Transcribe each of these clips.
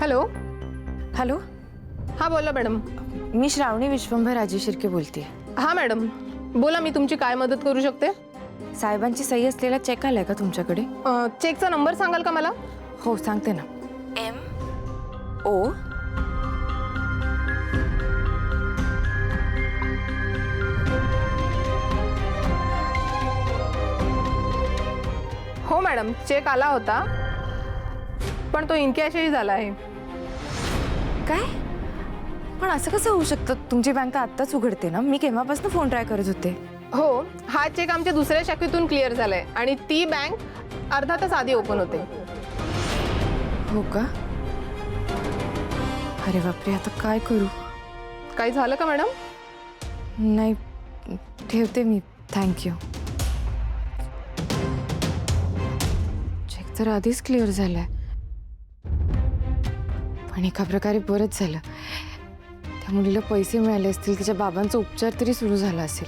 Hello. Hello. हां बोला madam. मी श्रावणी विश्वंभर राजेशिर्के बोलते. हां मॅडम बोला, मी तुमची काय मदत करू शकते? साहेबांची सही असलेला चेक आलाय का तुमच्याकडे? चेकचा नंबर सांगाल का मला? हो सांगते ना. MO हो मॅडम, चेक आला होता पण तो इनकॅशही झाला आहे. काय? पण असं कसं होऊ शकतं? तुमची बँक आत्ताच उघडते ना, मी केव्हापासून फोन ट्राय करत होते. हो, हा चेक आमच्या दुसऱ्या शाखेतून क्लिअर झालाय आणि ती बँक अर्धा तास आधी ओपन होते. हो का? अरे बापरे, आता काय करू? काही झालं का मॅडम? नाही, ठेवते मी. थँक्यू. चेक तर आधीच क्लिअर झालाय, पण एका प्रकारे बरंच झालं. त्या मुलीला पैसे मिळाले असतील, तिच्या बाबांचा उपचार तरी सुरू झाला असेल.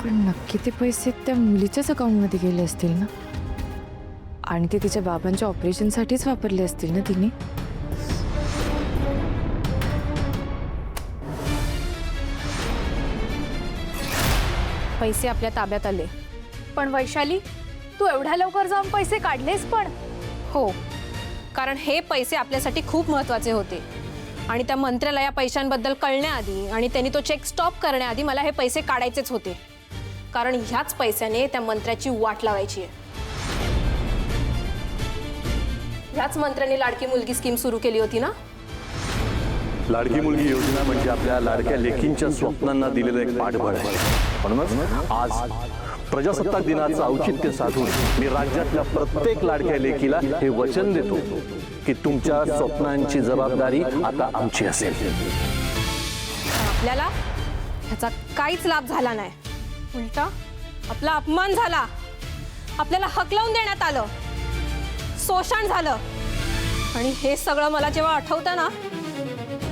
पण नक्की ते पैसे त्या मुलीच्याच अकाउंटमध्ये गेले असतील ना, आणि ते तिच्या बाबांच्या ऑपरेशनसाठीच वापरले असतील ना तिने. पैसे आपल्या ताब्यात आले. पण वैशाली, तू एवढ्या लवकर जाऊन पैसे काढलेस? पण हो, कारण हे पैसे आपल्यासाठी खूप महत्त्वाचे होते आणि त्या मंत्र्याला या पैशांबद्दल कळण्याआधी आणि त्यांनी तो चेक स्टॉप करण्याआधी मला हे पैसे काढायचेच होते, कारण ह्याच पैशाने त्या मंत्र्याची वाट लावायची आहे. ह्याच मंत्र्यांनी लाडकी मुलगी स्कीम सुरू केली होती ना. लाडकी मुलगी योजना म्हणजे आपल्या लाडक्या लेकींच्या स्वप्नांना दिलेलं एक पाठबळ आहे. म्हणूनच आज प्रजासत्ताक दिनाचं औचित्य साधून मी राज्यातल्या प्रत्येक लाडक्या लेकीला हे वचन देतो की तुमच्या स्वप्नांची जबाबदारी आता आमची असेल. आपल्याला ह्याचा काहीच लाभ झाला नाही, उलटा आपला अपमान झाला. आपल्याला हकलवून देण्यात आलं, शोषण झालं. आणि हे सगळं मला जेव्हा आठवतं ना,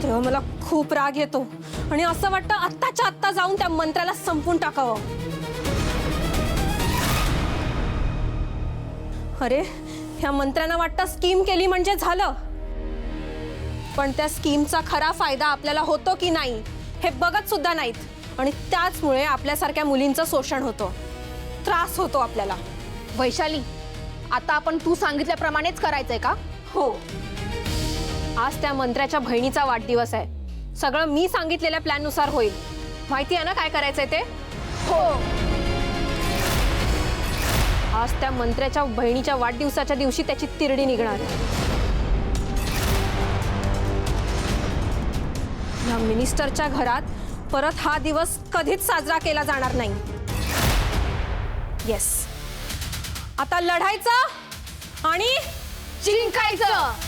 तेव्हा मला खूप राग येतो आणि असं वाटतं आत्ताच्या आत्ता जाऊन त्या मंत्र्याला संपून टाकावं. अरे, ह्या मंत्र्यांना वाटतं स्कीम केली म्हणजे झालं, पण त्या स्कीमचा खरा फायदा आपल्याला होतो की नाही हे बघत सुद्धा नाहीत आणि त्याचमुळे आपल्यासारख्या मुलींचं शोषण होतं, त्रास होतो आपल्याला. वैशाली, आता आपण तू सांगितल्याप्रमाणेच करायचंय का? हो, आज त्या मंत्र्याच्या बहिणीचा वाढदिवस आहे. सगळं मी सांगितलेल्या प्लॅननुसार होईल. माहिती आहे ना काय करायचंय ते? हो. आज त्या मंत्र्याच्या बहिणीच्या वाढदिवसाच्या दिवशी त्याची तिरडी निघणार. या मिनिस्टरच्या घरात परत हा दिवस कधीच साजरा केला जाणार नाही. येस, आता लढायचं आणि जिंकायचं.